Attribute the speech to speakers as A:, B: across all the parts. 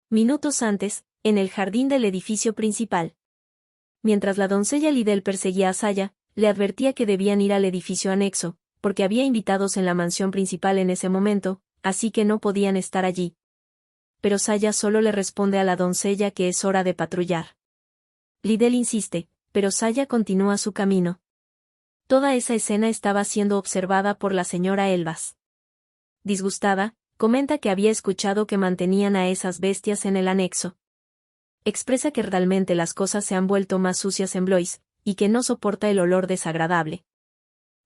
A: Minutos antes, en el jardín del edificio principal. Mientras la doncella Lidel perseguía a Saya, le advertía que debían ir al edificio anexo, porque había invitados en la mansión principal en ese momento, así que no podían estar allí. Pero Saya solo le responde a la doncella que es hora de patrullar. Lidel insiste, pero Saya continúa su camino. Toda esa escena estaba siendo observada por la señora Elbas. Disgustada, comenta que había escuchado que mantenían a esas bestias en el anexo. Expresa que realmente las cosas se han vuelto más sucias en Blois, y que no soporta el olor desagradable.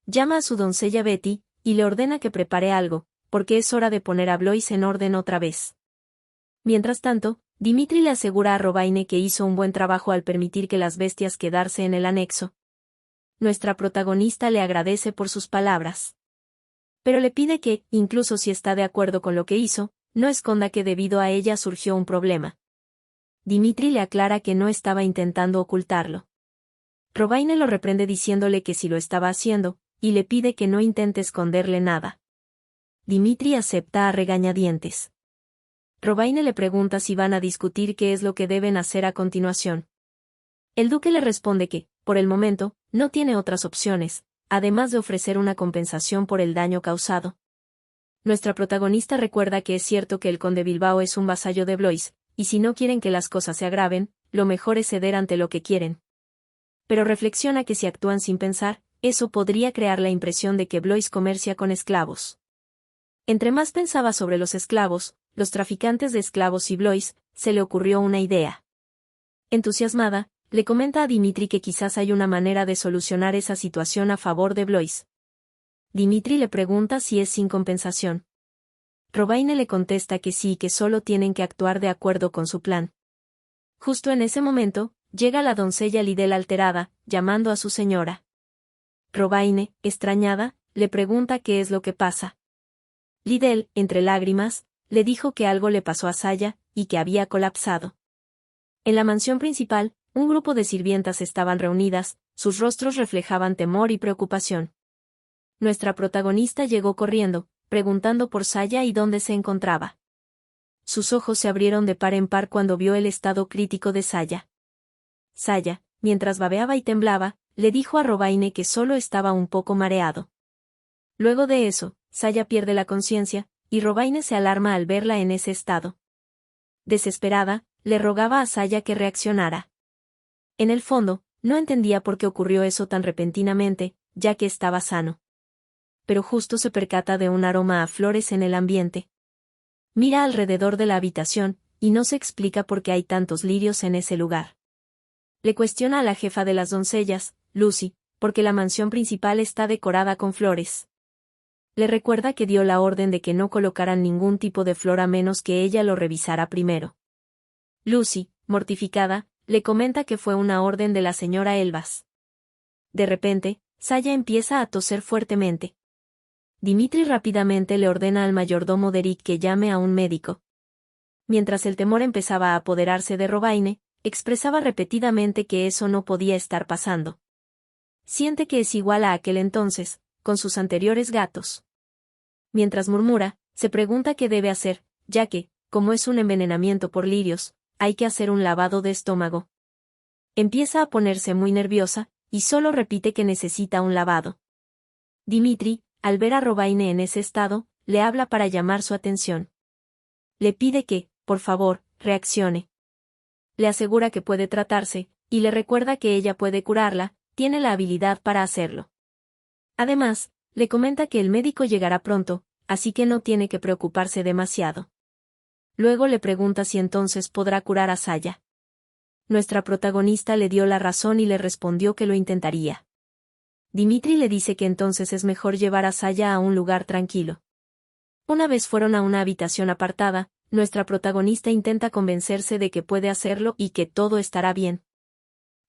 A: Llama a su doncella Betty, y le ordena que prepare algo, porque es hora de poner a Blois en orden otra vez. Mientras tanto, Dimitri le asegura a Robaine que hizo un buen trabajo al permitir que las bestias quedarse en el anexo. Nuestra protagonista le agradece por sus palabras. Pero le pide que, incluso si está de acuerdo con lo que hizo, no esconda que debido a ella surgió un problema. Dimitri le aclara que no estaba intentando ocultarlo. Robaine lo reprende diciéndole que sí lo estaba haciendo, y le pide que no intente esconderle nada. Dimitri acepta a regañadientes. Robaine le pregunta si van a discutir qué es lo que deben hacer a continuación. El duque le responde que, por el momento, no tiene otras opciones, además de ofrecer una compensación por el daño causado. Nuestra protagonista recuerda que es cierto que el conde Bilbao es un vasallo de Blois, y si no quieren que las cosas se agraven, lo mejor es ceder ante lo que quieren. Pero reflexiona que si actúan sin pensar, eso podría crear la impresión de que Blois comercia con esclavos. Entre más pensaba sobre los esclavos, los traficantes de esclavos y Blois, se le ocurrió una idea. Entusiasmada, le comenta a Dimitri que quizás hay una manera de solucionar esa situación a favor de Blois. Dimitri le pregunta si es sin compensación. Robaine le contesta que sí y que solo tienen que actuar de acuerdo con su plan. Justo en ese momento, llega la doncella Lidel alterada, llamando a su señora. Robaine, extrañada, le pregunta qué es lo que pasa. Lidel, entre lágrimas, le dijo que algo le pasó a Saya, y que había colapsado. En la mansión principal, un grupo de sirvientas estaban reunidas, sus rostros reflejaban temor y preocupación. Nuestra protagonista llegó corriendo, preguntando por Saya y dónde se encontraba. Sus ojos se abrieron de par en par cuando vio el estado crítico de Saya. Saya, mientras babeaba y temblaba, le dijo a Robaine que solo estaba un poco mareado. Luego de eso, Saya pierde la conciencia, y Robaine se alarma al verla en ese estado. Desesperada, le rogaba a Saya que reaccionara. En el fondo, no entendía por qué ocurrió eso tan repentinamente, ya que estaba sano. Pero justo se percata de un aroma a flores en el ambiente. Mira alrededor de la habitación, y no se explica por qué hay tantos lirios en ese lugar. Le cuestiona a la jefa de las doncellas, Lucy, porque la mansión principal está decorada con flores. Le recuerda que dio la orden de que no colocaran ningún tipo de flor a menos que ella lo revisara primero. Lucy, mortificada, le comenta que fue una orden de la señora Elbas. De repente, Saya empieza a toser fuertemente. Dimitri rápidamente le ordena al mayordomo Derek que llame a un médico. Mientras el temor empezaba a apoderarse de Robaine, expresaba repetidamente que eso no podía estar pasando. Siente que es igual a aquel entonces, con sus anteriores gatos. Mientras murmura, se pregunta qué debe hacer, ya que, como es un envenenamiento por lirios, hay que hacer un lavado de estómago. Empieza a ponerse muy nerviosa, y solo repite que necesita un lavado. Dimitri, al ver a Robaine en ese estado, le habla para llamar su atención. Le pide que, por favor, reaccione. Le asegura que puede tratarse, y le recuerda que ella puede curarla, tiene la habilidad para hacerlo. Además, le comenta que el médico llegará pronto, así que no tiene que preocuparse demasiado. Luego le pregunta si entonces podrá curar a Saya. Nuestra protagonista le dio la razón y le respondió que lo intentaría. Dimitri le dice que entonces es mejor llevar a Saya a un lugar tranquilo. Una vez fueron a una habitación apartada, nuestra protagonista intenta convencerse de que puede hacerlo y que todo estará bien.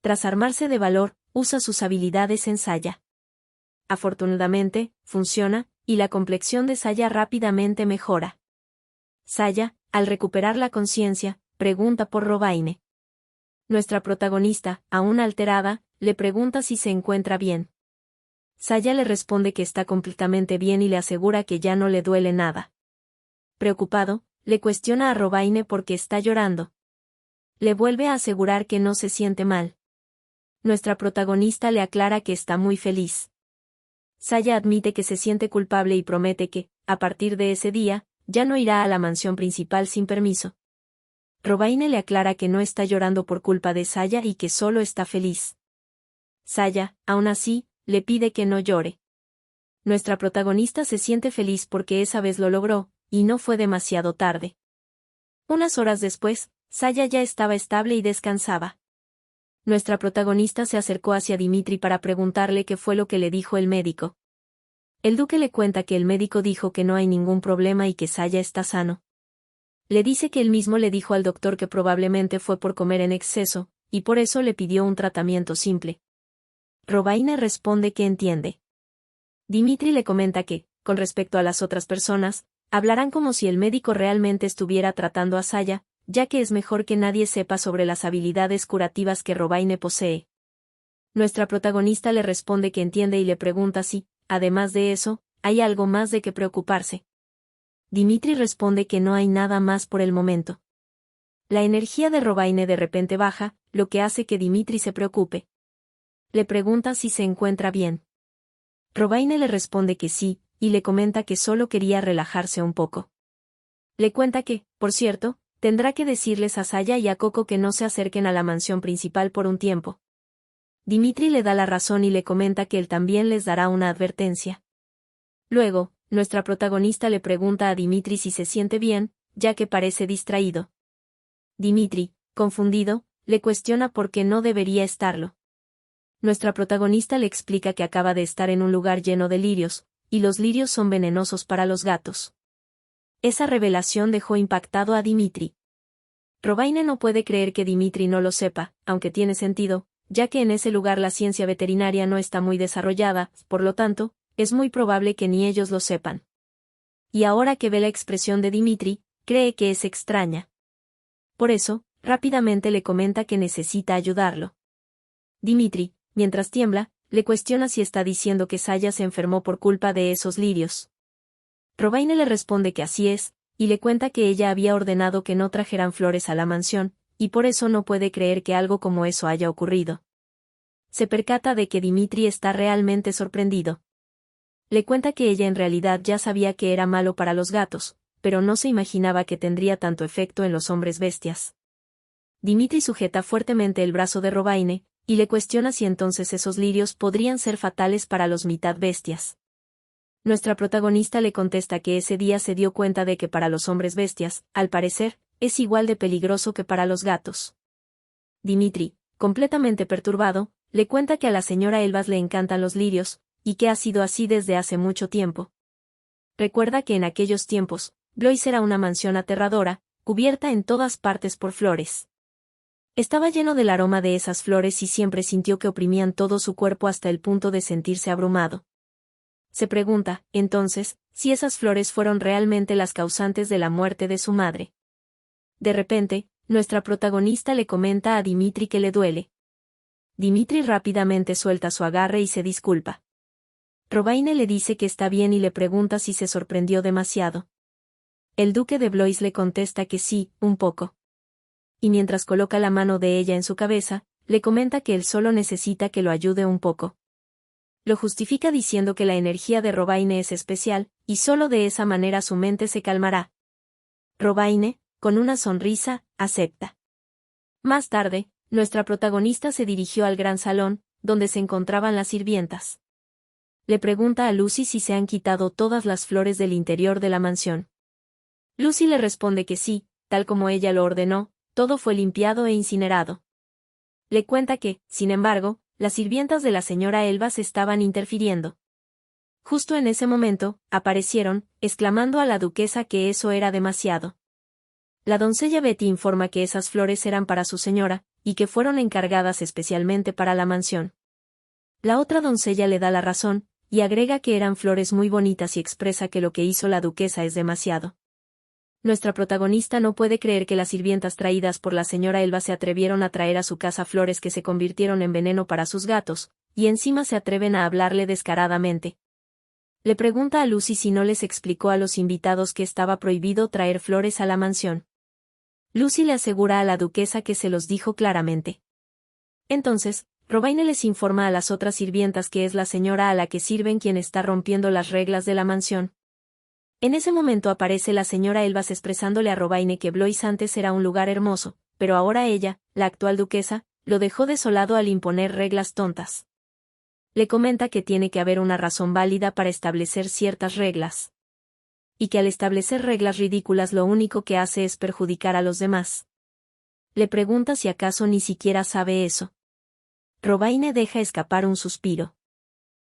A: Tras armarse de valor, usa sus habilidades en Saya. Afortunadamente, funciona, y la complexión de Saya rápidamente mejora. Saya, al recuperar la conciencia, pregunta por Robaine. Nuestra protagonista, aún alterada, le pregunta si se encuentra bien. Saya le responde que está completamente bien y le asegura que ya no le duele nada. Preocupado, le cuestiona a Robaine por qué está llorando. Le vuelve a asegurar que no se siente mal. Nuestra protagonista le aclara que está muy feliz. Saya admite que se siente culpable y promete que, a partir de ese día, ya no irá a la mansión principal sin permiso. Robaine le aclara que no está llorando por culpa de Saya y que solo está feliz. Saya, aún así, le pide que no llore. Nuestra protagonista se siente feliz porque esa vez lo logró, y no fue demasiado tarde. Unas horas después, Saya ya estaba estable y descansaba. Nuestra protagonista se acercó hacia Dimitri para preguntarle qué fue lo que le dijo el médico. El duque le cuenta que el médico dijo que no hay ningún problema y que Saya está sano. Le dice que él mismo le dijo al doctor que probablemente fue por comer en exceso, y por eso le pidió un tratamiento simple. Robaine responde que entiende. Dimitri le comenta que, con respecto a las otras personas, hablarán como si el médico realmente estuviera tratando a Saya, ya que es mejor que nadie sepa sobre las habilidades curativas que Robaine posee. Nuestra protagonista le responde que entiende y le pregunta si, además de eso, hay algo más de qué preocuparse. Dimitri responde que no hay nada más por el momento. La energía de Robaine de repente baja, lo que hace que Dimitri se preocupe. Le pregunta si se encuentra bien. Robaine le responde que sí, y le comenta que solo quería relajarse un poco. Le cuenta que, por cierto, tendrá que decirles a Saya y a Coco que no se acerquen a la mansión principal por un tiempo. Dimitri le da la razón y le comenta que él también les dará una advertencia. Luego, nuestra protagonista le pregunta a Dimitri si se siente bien, ya que parece distraído. Dimitri, confundido, le cuestiona por qué no debería estarlo. Nuestra protagonista le explica que acaba de estar en un lugar lleno de lirios, y los lirios son venenosos para los gatos. Esa revelación dejó impactado a Dimitri. Robaine no puede creer que Dimitri no lo sepa, aunque tiene sentido, ya que en ese lugar la ciencia veterinaria no está muy desarrollada, por lo tanto, es muy probable que ni ellos lo sepan. Y ahora que ve la expresión de Dimitri, cree que es extraña. Por eso, rápidamente le comenta que necesita ayudarlo. Dimitri, mientras tiembla, le cuestiona si está diciendo que Saya se enfermó por culpa de esos lirios. Robaine le responde que así es, y le cuenta que ella había ordenado que no trajeran flores a la mansión, y por eso no puede creer que algo como eso haya ocurrido. Se percata de que Dimitri está realmente sorprendido. Le cuenta que ella en realidad ya sabía que era malo para los gatos, pero no se imaginaba que tendría tanto efecto en los hombres bestias. Dimitri sujeta fuertemente el brazo de Robaine, y le cuestiona si entonces esos lirios podrían ser fatales para los mitad bestias. Nuestra protagonista le contesta que ese día se dio cuenta de que para los hombres bestias, al parecer, es igual de peligroso que para los gatos. Dimitri, completamente perturbado, le cuenta que a la señora Elbas le encantan los lirios, y que ha sido así desde hace mucho tiempo. Recuerda que en aquellos tiempos, Blois era una mansión aterradora, cubierta en todas partes por flores. Estaba lleno del aroma de esas flores y siempre sintió que oprimían todo su cuerpo hasta el punto de sentirse abrumado. Se pregunta, entonces, si esas flores fueron realmente las causantes de la muerte de su madre. De repente, nuestra protagonista le comenta a Dimitri que le duele. Dimitri rápidamente suelta su agarre y se disculpa. Robaine le dice que está bien y le pregunta si se sorprendió demasiado. El duque de Blois le contesta que sí, un poco. Y mientras coloca la mano de ella en su cabeza, le comenta que él solo necesita que lo ayude un poco. Lo justifica diciendo que la energía de Robaine es especial, y solo de esa manera su mente se calmará. Robaine, con una sonrisa, acepta. Más tarde, nuestra protagonista se dirigió al gran salón, donde se encontraban las sirvientas. Le pregunta a Lucy si se han quitado todas las flores del interior de la mansión. Lucy le responde que sí, tal como ella lo ordenó, todo fue limpiado e incinerado. Le cuenta que, sin embargo, las sirvientas de la señora Elbas estaban interfiriendo. Justo en ese momento, aparecieron, exclamando a la duquesa que eso era demasiado. La doncella Betty informa que esas flores eran para su señora, y que fueron encargadas especialmente para la mansión. La otra doncella le da la razón, y agrega que eran flores muy bonitas y expresa que lo que hizo la duquesa es demasiado. Nuestra protagonista no puede creer que las sirvientas traídas por la señora Elba se atrevieron a traer a su casa flores que se convirtieron en veneno para sus gatos, y encima se atreven a hablarle descaradamente. Le pregunta a Lucy si no les explicó a los invitados que estaba prohibido traer flores a la mansión. Lucy le asegura a la duquesa que se los dijo claramente. Entonces, Robaine les informa a las otras sirvientas que es la señora a la que sirven quien está rompiendo las reglas de la mansión. En ese momento aparece la señora Elbas expresándole a Robaine que Blois antes era un lugar hermoso, pero ahora ella, la actual duquesa, lo dejó desolado al imponer reglas tontas. Le comenta que tiene que haber una razón válida para establecer ciertas reglas. Y que al establecer reglas ridículas lo único que hace es perjudicar a los demás. Le pregunta si acaso ni siquiera sabe eso. Robaine deja escapar un suspiro.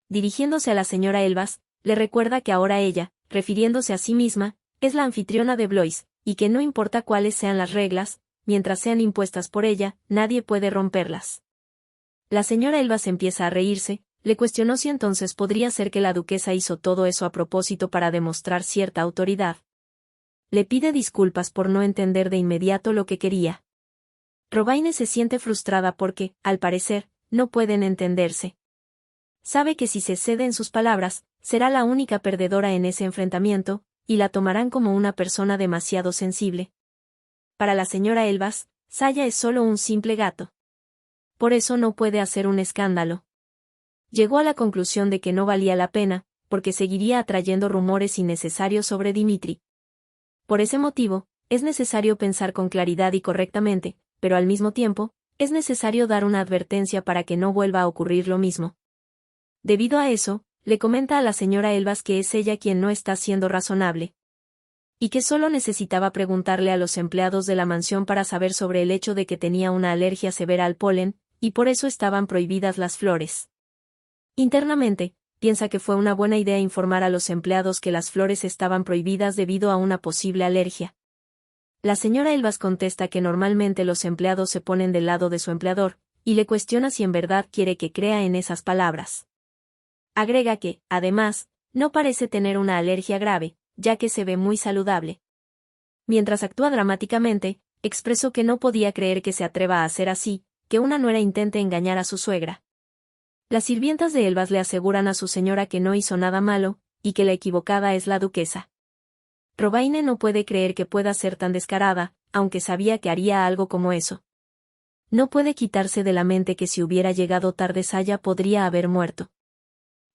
A: Dirigiéndose a la señora Elbas, le recuerda que ahora ella, refiriéndose a sí misma, es la anfitriona de Blois, y que no importa cuáles sean las reglas, mientras sean impuestas por ella, nadie puede romperlas. La señora Elbas empieza a reírse, le cuestionó si entonces podría ser que la duquesa hizo todo eso a propósito para demostrar cierta autoridad. Le pide disculpas por no entender de inmediato lo que quería. Robaine se siente frustrada porque, al parecer, no pueden entenderse. Sabe que si se cede en sus palabras, será la única perdedora en ese enfrentamiento, y la tomarán como una persona demasiado sensible. Para la señora Elbas, Saya es solo un simple gato. Por eso no puede hacer un escándalo. Llegó a la conclusión de que no valía la pena, porque seguiría atrayendo rumores innecesarios sobre Dimitri. Por ese motivo, es necesario pensar con claridad y correctamente, pero al mismo tiempo, es necesario dar una advertencia para que no vuelva a ocurrir lo mismo. Debido a eso, le comenta a la señora Elbas que es ella quien no está siendo razonable. Y que solo necesitaba preguntarle a los empleados de la mansión para saber sobre el hecho de que tenía una alergia severa al polen, y por eso estaban prohibidas las flores. Internamente, piensa que fue una buena idea informar a los empleados que las flores estaban prohibidas debido a una posible alergia. La señora Elbas contesta que normalmente los empleados se ponen del lado de su empleador, y le cuestiona si en verdad quiere que crea en esas palabras. Agrega que, además, no parece tener una alergia grave, ya que se ve muy saludable. Mientras actúa dramáticamente, expresó que no podía creer que se atreva a hacer así, que una nuera intente engañar a su suegra. Las sirvientas de Elbas le aseguran a su señora que no hizo nada malo, y que la equivocada es la duquesa. Robaine no puede creer que pueda ser tan descarada, aunque sabía que haría algo como eso. No puede quitarse de la mente que si hubiera llegado tarde Saya podría haber muerto.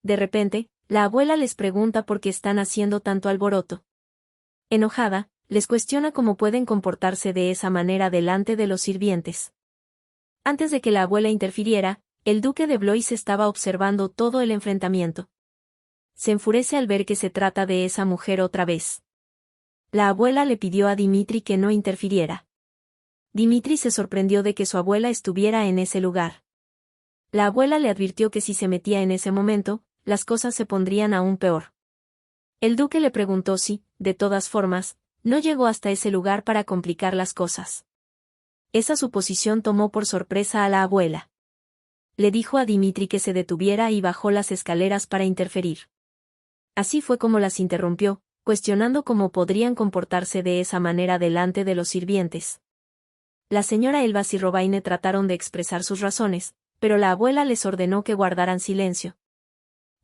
A: De repente, la abuela les pregunta por qué están haciendo tanto alboroto. Enojada, les cuestiona cómo pueden comportarse de esa manera delante de los sirvientes. Antes de que la abuela interfiriera, el duque de Blois estaba observando todo el enfrentamiento. Se enfurece al ver que se trata de esa mujer otra vez. La abuela le pidió a Dimitri que no interfiriera. Dimitri se sorprendió de que su abuela estuviera en ese lugar. La abuela le advirtió que si se metía en ese momento, las cosas se pondrían aún peor. El duque le preguntó si, de todas formas, no llegó hasta ese lugar para complicar las cosas. Esa suposición tomó por sorpresa a la abuela. Le dijo a Dimitri que se detuviera y bajó las escaleras para interferir. Así fue como las interrumpió, cuestionando cómo podrían comportarse de esa manera delante de los sirvientes. La señora Elbas y Robaine trataron de expresar sus razones, pero la abuela les ordenó que guardaran silencio.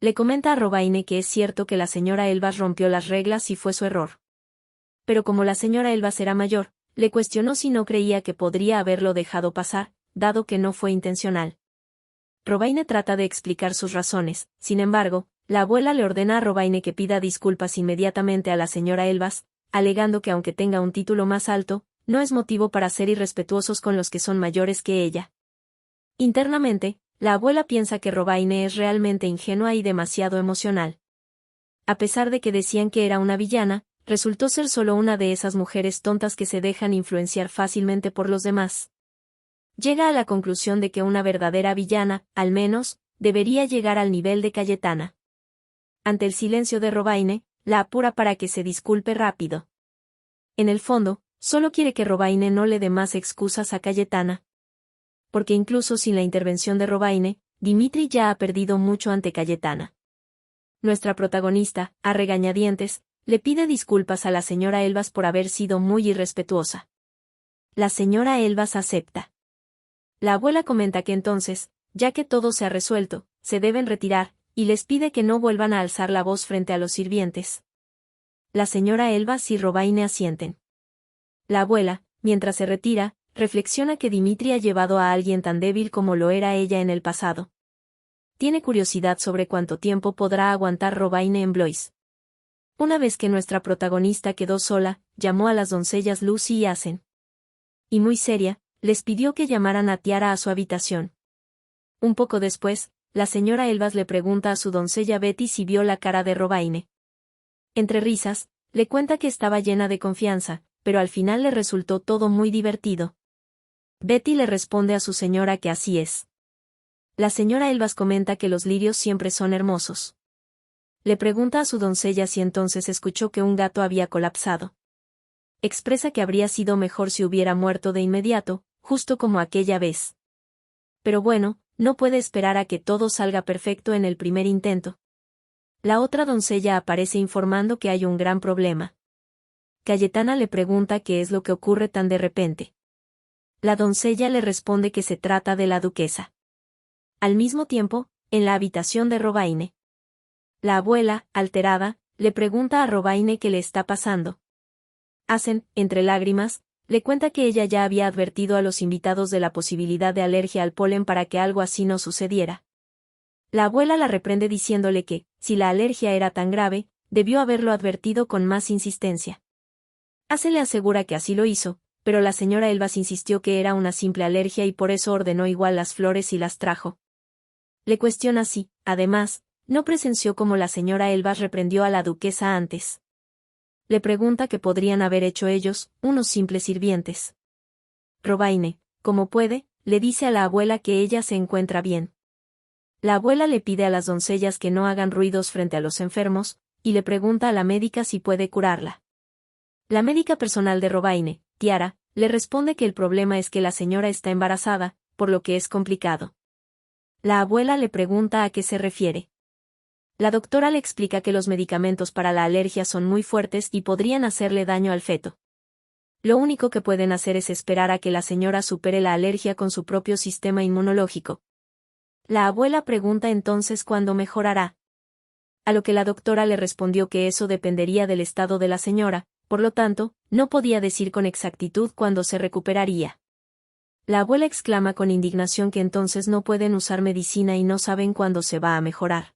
A: Le comenta a Robaine que es cierto que la señora Elbas rompió las reglas y fue su error. Pero como la señora Elbas era mayor, le cuestionó si no creía que podría haberlo dejado pasar, dado que no fue intencional. Robaine trata de explicar sus razones, sin embargo, la abuela le ordena a Robaine que pida disculpas inmediatamente a la señora Elbas, alegando que aunque tenga un título más alto, no es motivo para ser irrespetuosos con los que son mayores que ella. Internamente, la abuela piensa que Robaine es realmente ingenua y demasiado emocional. A pesar de que decían que era una villana, resultó ser solo una de esas mujeres tontas que se dejan influenciar fácilmente por los demás. Llega a la conclusión de que una verdadera villana, al menos, debería llegar al nivel de Cayetana. Ante el silencio de Robaine, la apura para que se disculpe rápido. En el fondo, solo quiere que Robaine no le dé más excusas a Cayetana. Porque incluso sin la intervención de Robaine, Dimitri ya ha perdido mucho ante Cayetana. Nuestra protagonista, a regañadientes, le pide disculpas a la señora Elbas por haber sido muy irrespetuosa. La señora Elbas acepta. La abuela comenta que entonces, ya que todo se ha resuelto, se deben retirar, y les pide que no vuelvan a alzar la voz frente a los sirvientes. La señora Elbaz y Robaine asienten. La abuela, mientras se retira, reflexiona que Dimitri ha llevado a alguien tan débil como lo era ella en el pasado. Tiene curiosidad sobre cuánto tiempo podrá aguantar Robaine en Blois. Una vez que nuestra protagonista quedó sola, llamó a las doncellas Lucy y Asen. Y muy seria, les pidió que llamaran a Tiara a su habitación. Un poco después, la señora Elbaz le pregunta a su doncella Betty si vio la cara de Robaine. Entre risas, le cuenta que estaba llena de confianza, pero al final le resultó todo muy divertido. Betty le responde a su señora que así es. La señora Elbaz comenta que los lirios siempre son hermosos. Le pregunta a su doncella si entonces escuchó que un gato había colapsado. Expresa que habría sido mejor si hubiera muerto de inmediato, justo como aquella vez. Pero bueno, no puede esperar a que todo salga perfecto en el primer intento. La otra doncella aparece informando que hay un gran problema. Cayetana le pregunta qué es lo que ocurre tan de repente. La doncella le responde que se trata de la duquesa. Al mismo tiempo, en la habitación de Robaine. La abuela, alterada, le pregunta a Robaine qué le está pasando. Asen, entre lágrimas, le cuenta que ella ya había advertido a los invitados de la posibilidad de alergia al polen para que algo así no sucediera. La abuela la reprende diciéndole que, si la alergia era tan grave, debió haberlo advertido con más insistencia. Asen le asegura que así lo hizo, pero la señora Elbaz insistió que era una simple alergia y por eso ordenó igual las flores y las trajo. Le cuestiona si, además, no presenció cómo la señora Elbaz reprendió a la duquesa antes. Le pregunta qué podrían haber hecho ellos, unos simples sirvientes. Robaine, como puede, le dice a la abuela que ella se encuentra bien. La abuela le pide a las doncellas que no hagan ruidos frente a los enfermos, y le pregunta a la médica si puede curarla. La médica personal de Robaine, Tiara, le responde que el problema es que la señora está embarazada, por lo que es complicado. La abuela le pregunta a qué se refiere. La doctora le explica que los medicamentos para la alergia son muy fuertes y podrían hacerle daño al feto. Lo único que pueden hacer es esperar a que la señora supere la alergia con su propio sistema inmunológico. La abuela pregunta entonces cuándo mejorará. A lo que la doctora le respondió que eso dependería del estado de la señora, por lo tanto, no podía decir con exactitud cuándo se recuperaría. La abuela exclama con indignación que entonces no pueden usar medicina y no saben cuándo se va a mejorar.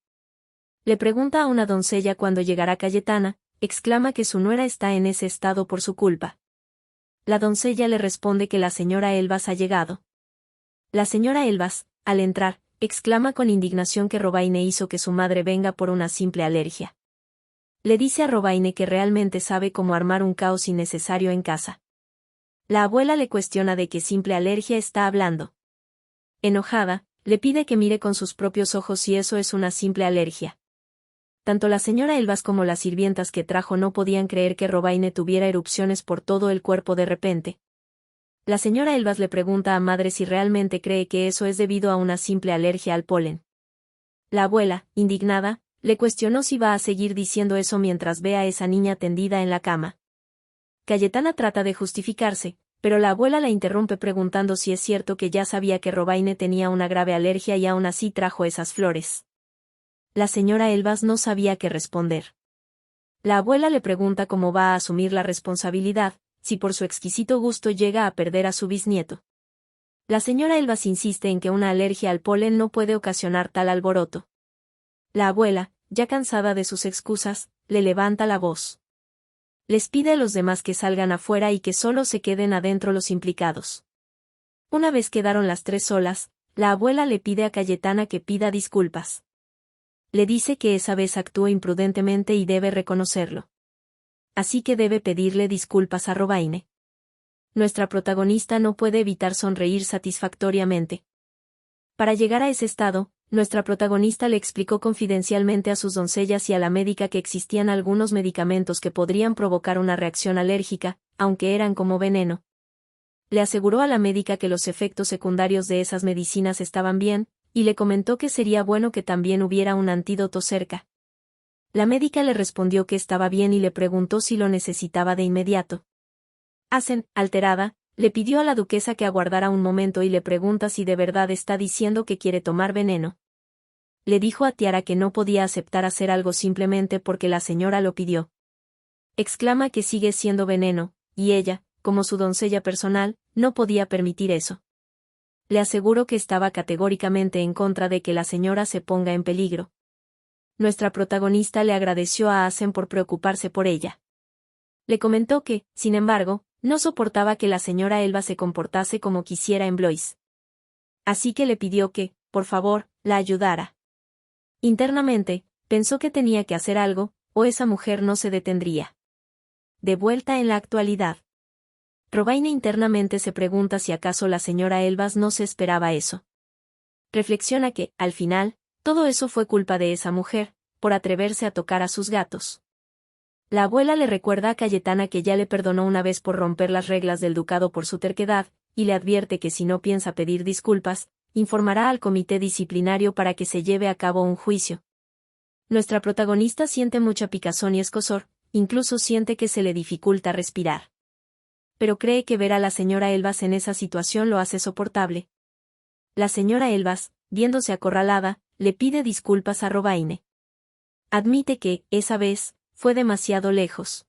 A: Le pregunta a una doncella cuándo llegará Cayetana, exclama que su nuera está en ese estado por su culpa. La doncella le responde que la señora Elbaz ha llegado. La señora Elbaz, al entrar, exclama con indignación que Robaine hizo que su madre venga por una simple alergia. Le dice a Robaine que realmente sabe cómo armar un caos innecesario en casa. La abuela le cuestiona de qué simple alergia está hablando. Enojada, le pide que mire con sus propios ojos si eso es una simple alergia. Tanto la señora Elbaz como las sirvientas que trajo no podían creer que Robaine tuviera erupciones por todo el cuerpo de repente. La señora Elbaz le pregunta a madre si realmente cree que eso es debido a una simple alergia al polen. La abuela, indignada, le cuestionó si va a seguir diciendo eso mientras ve a esa niña tendida en la cama. Cayetana trata de justificarse, pero la abuela la interrumpe preguntando si es cierto que ya sabía que Robaine tenía una grave alergia y aún así trajo esas flores. La señora Elbaz no sabía qué responder. La abuela le pregunta cómo va a asumir la responsabilidad, si por su exquisito gusto llega a perder a su bisnieto. La señora Elbaz insiste en que una alergia al polen no puede ocasionar tal alboroto. La abuela, ya cansada de sus excusas, le levanta la voz. Les pide a los demás que salgan afuera y que solo se queden adentro los implicados. Una vez quedaron las tres solas, la abuela le pide a Cayetana que pida disculpas. Le dice que esa vez actuó imprudentemente y debe reconocerlo. Así que debe pedirle disculpas a Robaine. Nuestra protagonista no puede evitar sonreír satisfactoriamente. Para llegar a ese estado, nuestra protagonista le explicó confidencialmente a sus doncellas y a la médica que existían algunos medicamentos que podrían provocar una reacción alérgica, aunque eran como veneno. Le aseguró a la médica que los efectos secundarios de esas medicinas estaban bien, y le comentó que sería bueno que también hubiera un antídoto cerca. La médica le respondió que estaba bien y le preguntó si lo necesitaba de inmediato. Asen, alterada, le pidió a la duquesa que aguardara un momento y le pregunta si de verdad está diciendo que quiere tomar veneno. le dijo a Tiara que no podía aceptar hacer algo simplemente porque la señora lo pidió. Exclama que sigue siendo veneno, y ella, como su doncella personal, no podía permitir eso. Le aseguró que estaba categóricamente en contra de que la señora se ponga en peligro. Nuestra protagonista le agradeció a Asen por preocuparse por ella. Le comentó que, sin embargo, no soportaba que la señora Elba se comportase como quisiera en Blois. Así que le pidió que, por favor, la ayudara. Internamente, pensó que tenía que hacer algo, o esa mujer no se detendría. De vuelta en la actualidad. Robaine internamente se pregunta si acaso la señora Elbas no se esperaba eso. Reflexiona que, al final, todo eso fue culpa de esa mujer, por atreverse a tocar a sus gatos. La abuela le recuerda a Cayetana que ya le perdonó una vez por romper las reglas del ducado por su terquedad, y le advierte que si no piensa pedir disculpas, informará al comité disciplinario para que se lleve a cabo un juicio. Nuestra protagonista siente mucha picazón y escozor, incluso siente que se le dificulta respirar. Pero cree que ver a la señora Elbas en esa situación lo hace soportable. La señora Elbas, viéndose acorralada, le pide disculpas a Robaine. Admite que, esa vez, fue demasiado lejos.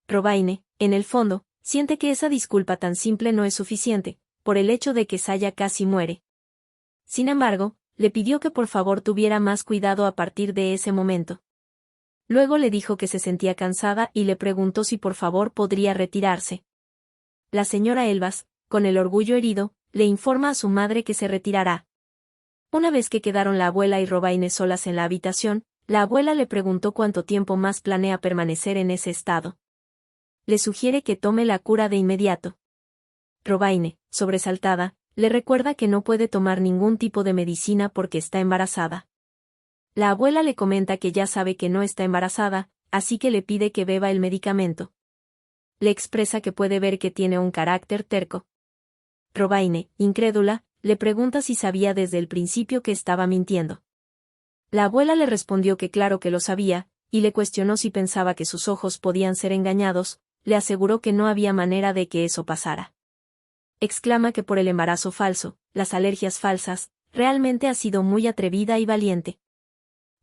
A: Robaine, en el fondo, siente que esa disculpa tan simple no es suficiente, por el hecho de que Saya casi muere. Sin embargo, le pidió que por favor tuviera más cuidado a partir de ese momento. Luego le dijo que se sentía cansada y le preguntó si por favor podría retirarse. La señora Elbas, con el orgullo herido, le informa a su madre que se retirará. Una vez que quedaron la abuela y Robaine solas en la habitación, la abuela le preguntó cuánto tiempo más planea permanecer en ese estado. Le sugiere que tome la cura de inmediato. Robaine, sobresaltada, le recuerda que no puede tomar ningún tipo de medicina porque está embarazada. La abuela le comenta que ya sabe que no está embarazada, así que le pide que beba el medicamento. Le expresa que puede ver que tiene un carácter terco. Robaine, incrédula, le pregunta si sabía desde el principio que estaba mintiendo. La abuela le respondió que claro que lo sabía, y le cuestionó si pensaba que sus ojos podían ser engañados, le aseguró que no había manera de que eso pasara. Exclama que por el embarazo falso, las alergias falsas, realmente ha sido muy atrevida y valiente.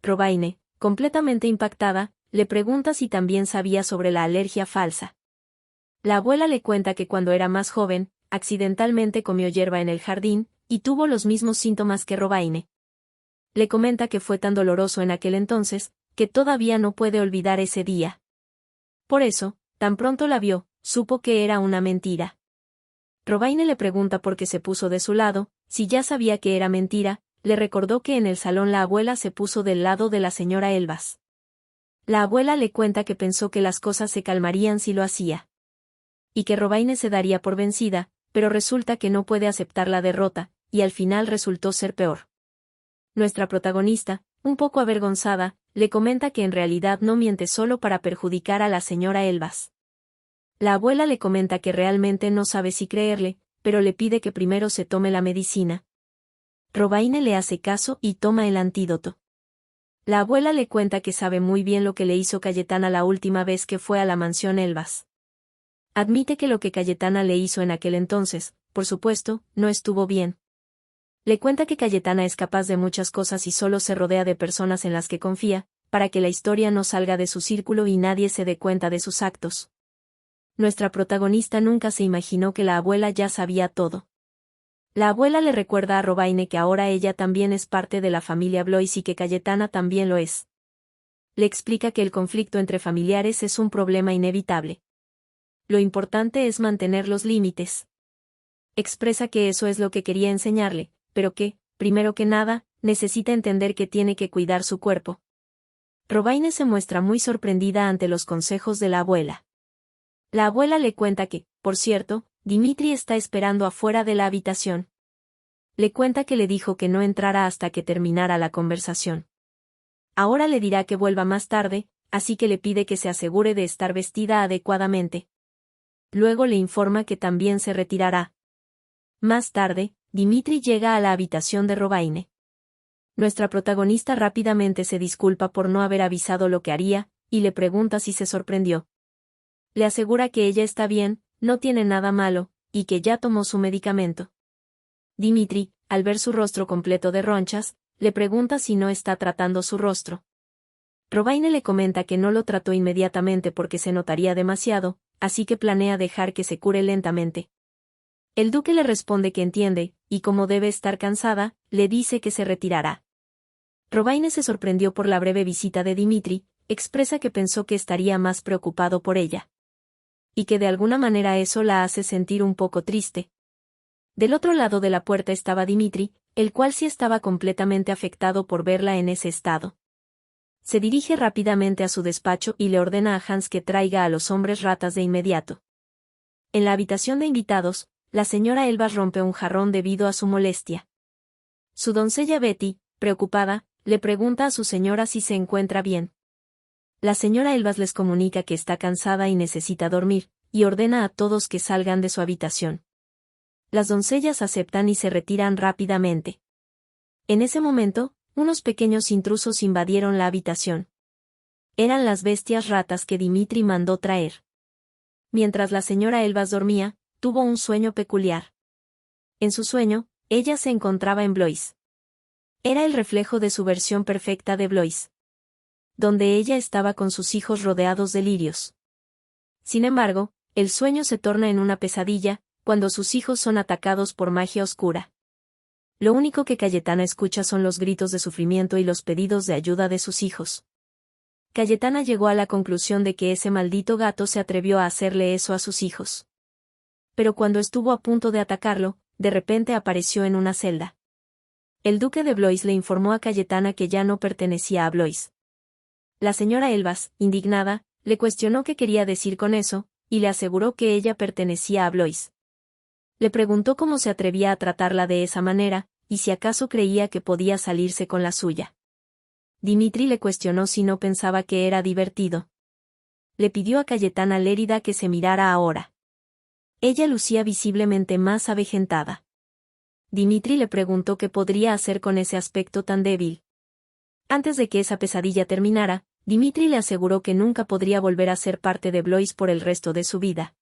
A: Robaine, completamente impactada, le pregunta si también sabía sobre la alergia falsa. La abuela le cuenta que cuando era más joven, accidentalmente comió hierba en el jardín, y tuvo los mismos síntomas que Robaine. Le comenta que fue tan doloroso en aquel entonces, que todavía no puede olvidar ese día. Por eso, tan pronto la vio, supo que era una mentira. Robaine le pregunta por qué se puso de su lado, si ya sabía que era mentira, le recordó que en el salón la abuela se puso del lado de la señora Elbas. La abuela le cuenta que pensó que las cosas se calmarían si lo hacía. Y que Robaine se daría por vencida, pero resulta que no puede aceptar la derrota, y al final resultó ser peor. Nuestra protagonista, un poco avergonzada, le comenta que en realidad no miente solo para perjudicar a la señora Elbas. La abuela le comenta que realmente no sabe si creerle, pero le pide que primero se tome la medicina. Robaine le hace caso y toma el antídoto. La abuela le cuenta que sabe muy bien lo que le hizo Cayetana la última vez que fue a la mansión Elbas. Admite que lo que Cayetana le hizo en aquel entonces, por supuesto, no estuvo bien. Le cuenta que Cayetana es capaz de muchas cosas y solo se rodea de personas en las que confía, para que la historia no salga de su círculo y nadie se dé cuenta de sus actos. Nuestra protagonista nunca se imaginó que la abuela ya sabía todo. La abuela le recuerda a Robaine que ahora ella también es parte de la familia Blois y que Cayetana también lo es. Le explica que el conflicto entre familiares es un problema inevitable. Lo importante es mantener los límites. Expresa que eso es lo que quería enseñarle, pero que, primero que nada, necesita entender que tiene que cuidar su cuerpo. Robaine se muestra muy sorprendida ante los consejos de la abuela. La abuela le cuenta que, por cierto, Dimitri está esperando afuera de la habitación. Le cuenta que le dijo que no entrara hasta que terminara la conversación. Ahora le dirá que vuelva más tarde, así que le pide que se asegure de estar vestida adecuadamente. Luego le informa que también se retirará. Más tarde, Dimitri llega a la habitación de Robaine. Nuestra protagonista rápidamente se disculpa por no haber avisado lo que haría, y le pregunta si se sorprendió. Le asegura que ella está bien, no tiene nada malo, y que ya tomó su medicamento. Dimitri, al ver su rostro completo de ronchas, le pregunta si no está tratando su rostro. Robaine le comenta que no lo trató inmediatamente porque se notaría demasiado, así que planea dejar que se cure lentamente. El duque le responde que entiende, y como debe estar cansada, le dice que se retirará. Robaine se sorprendió por la breve visita de Dimitri, expresa que pensó que estaría más preocupado por ella. Y que de alguna manera eso la hace sentir un poco triste. Del otro lado de la puerta estaba Dimitri, el cual sí estaba completamente afectado por verla en ese estado. Se dirige rápidamente a su despacho y le ordena a Hans que traiga a los hombres ratas de inmediato. En la habitación de invitados, la señora Elbas rompe un jarrón debido a su molestia. Su doncella Betty, preocupada, le pregunta a su señora si se encuentra bien. La señora Elbas les comunica que está cansada y necesita dormir, y ordena a todos que salgan de su habitación. Las doncellas aceptan y se retiran rápidamente. En ese momento, unos pequeños intrusos invadieron la habitación. Eran las bestias ratas que Dimitri mandó traer. Mientras la señora Elbas dormía, tuvo un sueño peculiar. En su sueño, ella se encontraba en Blois. Era el reflejo de su versión perfecta de Blois, donde ella estaba con sus hijos rodeados de lirios. Sin embargo, el sueño se torna en una pesadilla, cuando sus hijos son atacados por magia oscura. Lo único que Cayetana escucha son los gritos de sufrimiento y los pedidos de ayuda de sus hijos. Cayetana llegó a la conclusión de que ese maldito gato se atrevió a hacerle eso a sus hijos. Pero cuando estuvo a punto de atacarlo, de repente apareció en una celda. El duque de Blois le informó a Cayetana que ya no pertenecía a Blois. La señora Elbas, indignada, le cuestionó qué quería decir con eso, y le aseguró que ella pertenecía a Blois. Le preguntó cómo se atrevía a tratarla de esa manera, y si acaso creía que podía salirse con la suya. Dimitri le cuestionó si no pensaba que era divertido. Le pidió a Cayetana Lérida que se mirara ahora. Ella lucía visiblemente más avejentada. Dimitri le preguntó qué podría hacer con ese aspecto tan débil. Antes de que esa pesadilla terminara, Dimitri le aseguró que nunca podría volver a ser parte de Blois por el resto de su vida.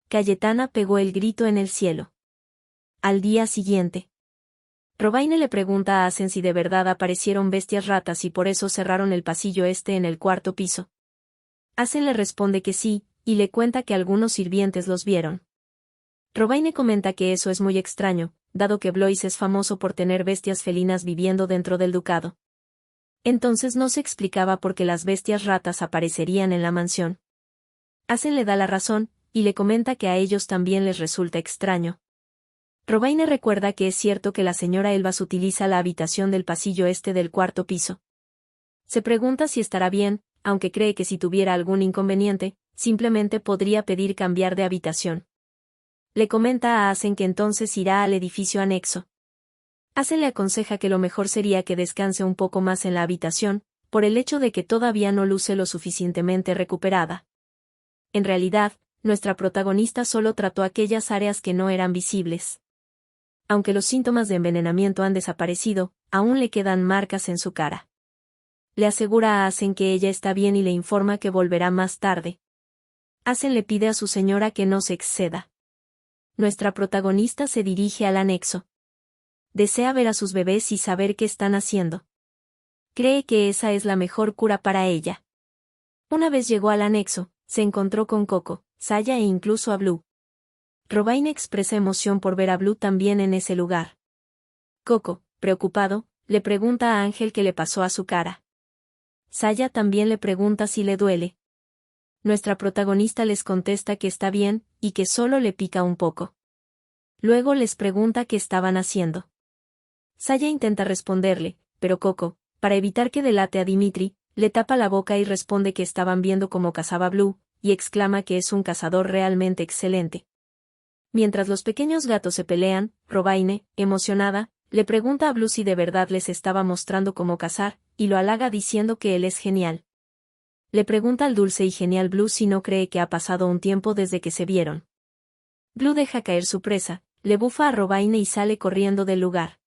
A: Cayetana pegó el grito en el cielo. Al día siguiente, Robaine le pregunta a Asen si de verdad aparecieron bestias ratas y por eso cerraron el pasillo este en el cuarto piso. Asen le responde que sí, y le cuenta que algunos sirvientes los vieron. Robaine comenta que eso es muy extraño, dado que Blois es famoso por tener bestias felinas viviendo dentro del ducado. Entonces no se explicaba por qué las bestias ratas aparecerían en la mansión. Asen le da la razón, y le comenta que a ellos también les resulta extraño. Robaine recuerda que es cierto que la señora Elbas utiliza la habitación del pasillo este del cuarto piso. Se pregunta si estará bien, aunque cree que si tuviera algún inconveniente, simplemente podría pedir cambiar de habitación. Le comenta a Asen que entonces irá al edificio anexo. Asen le aconseja que lo mejor sería que descanse un poco más en la habitación, por el hecho de que todavía no luce lo suficientemente recuperada. En realidad, nuestra protagonista solo trató aquellas áreas que no eran visibles. Aunque los síntomas de envenenamiento han desaparecido, aún le quedan marcas en su cara. Le asegura a Asen que ella está bien y le informa que volverá más tarde. Asen le pide a su señora que no se exceda. Nuestra protagonista se dirige al anexo. Desea ver a sus bebés y saber qué están haciendo. Cree que esa es la mejor cura para ella. Una vez llegó al anexo, se encontró con Coco, Saya e incluso a Blue. Robaine expresa emoción por ver a Blue también en ese lugar. Coco, preocupado, le pregunta a Ángel qué le pasó a su cara. Saya también le pregunta si le duele. Nuestra protagonista les contesta que está bien, y que solo le pica un poco. Luego les pregunta qué estaban haciendo. Saya intenta responderle, pero Coco, para evitar que delate a Dimitri, le tapa la boca y responde que estaban viendo cómo cazaba Blue, y exclama que es un cazador realmente excelente. Mientras los pequeños gatos se pelean, Robaine, emocionada, le pregunta a Blue si de verdad les estaba mostrando cómo cazar, y lo halaga diciendo que él es genial. Le pregunta al dulce y genial Blue si no cree que ha pasado un tiempo desde que se vieron. Blue deja caer su presa, le bufa a Robaine y sale corriendo del lugar.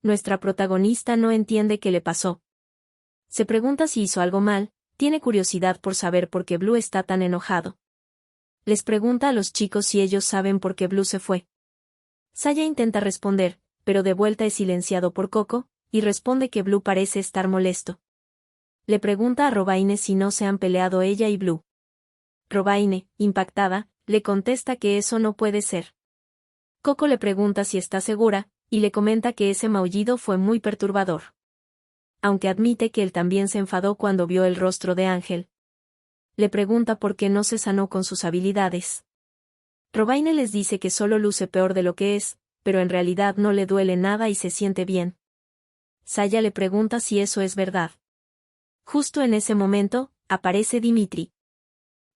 A: Nuestra protagonista no entiende qué le pasó. Se pregunta si hizo algo mal, tiene curiosidad por saber por qué Blue está tan enojado. Les pregunta a los chicos si ellos saben por qué Blue se fue. Saya intenta responder, pero de vuelta es silenciado por Coco, y responde que Blue parece estar molesto. Le pregunta a Robaine si no se han peleado ella y Blue. Robaine, impactada, le contesta que eso no puede ser. Coco le pregunta si está segura, y le comenta que ese maullido fue muy perturbador. Aunque admite que él también se enfadó cuando vio el rostro de Ángel. Le pregunta por qué no se sanó con sus habilidades. Robaine les dice que solo luce peor de lo que es, pero en realidad no le duele nada y se siente bien. Saya le pregunta si eso es verdad. Justo en ese momento, aparece Dimitri.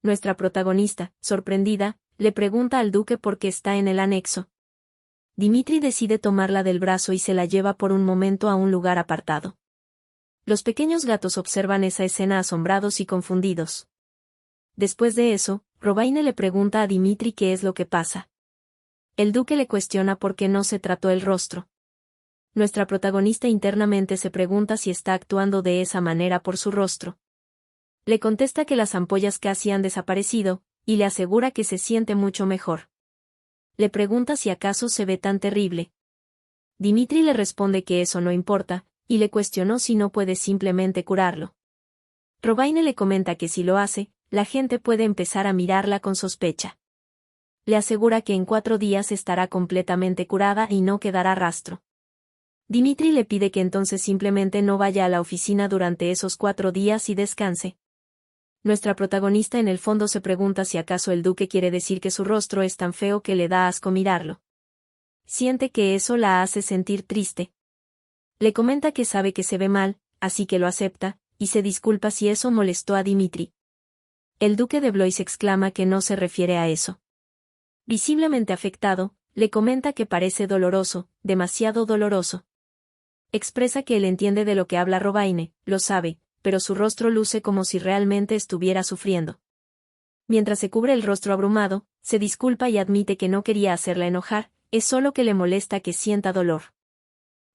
A: Nuestra protagonista, sorprendida, le pregunta al duque por qué está en el anexo. Dimitri decide tomarla del brazo y se la lleva por un momento a un lugar apartado. Los pequeños gatos observan esa escena asombrados y confundidos. Después de eso, Robaine le pregunta a Dimitri qué es lo que pasa. El duque le cuestiona por qué no se trató el rostro. Nuestra protagonista internamente se pregunta si está actuando de esa manera por su rostro. Le contesta que las ampollas casi han desaparecido, y le asegura que se siente mucho mejor. Le pregunta si acaso se ve tan terrible. Dimitri le responde que eso no importa, y le cuestionó si no puede simplemente curarlo. Robaine le comenta que si lo hace, la gente puede empezar a mirarla con sospecha. Le asegura que en 4 días estará completamente curada y no quedará rastro. Dimitri le pide que entonces simplemente no vaya a la oficina durante esos 4 días y descanse. Nuestra protagonista en el fondo se pregunta si acaso el duque quiere decir que su rostro es tan feo que le da asco mirarlo. Siente que eso la hace sentir triste. Le comenta que sabe que se ve mal, así que lo acepta, y se disculpa si eso molestó a Dimitri. El duque de Blois exclama que no se refiere a eso. Visiblemente afectado, le comenta que parece doloroso, demasiado doloroso. Expresa que él entiende de lo que habla Robaine, lo sabe, pero su rostro luce como si realmente estuviera sufriendo. Mientras se cubre el rostro abrumado, se disculpa y admite que no quería hacerla enojar, es solo que le molesta que sienta dolor.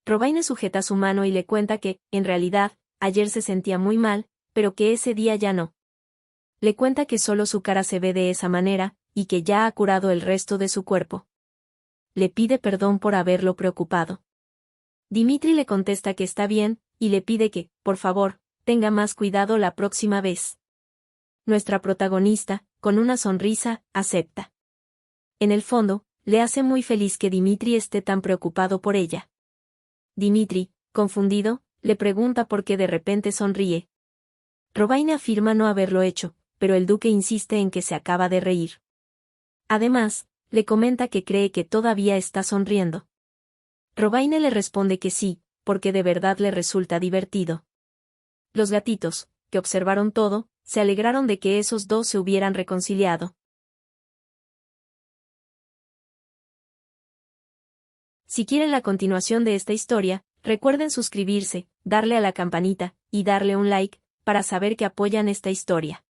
A: Robaine sujeta su mano y le cuenta que, en realidad, ayer se sentía muy mal, pero que ese día ya no. Le cuenta que solo su cara se ve de esa manera, y que ya ha curado el resto de su cuerpo. Le pide perdón por haberlo preocupado. Dimitri le contesta que está bien, y le pide que, por favor, tenga más cuidado la próxima vez. Nuestra protagonista, con una sonrisa, acepta. En el fondo, le hace muy feliz que Dimitri esté tan preocupado por ella. Dimitri, confundido, le pregunta por qué de repente sonríe. Robaine afirma no haberlo hecho, pero el duque insiste en que se acaba de reír. Además, le comenta que cree que todavía está sonriendo. Robaine le responde que sí, porque de verdad le resulta divertido. Los gatitos, que observaron todo, se alegraron de que esos dos se hubieran reconciliado. Si quieren la continuación de esta historia, recuerden suscribirse, darle a la campanita, y darle un like, para saber que apoyan esta historia.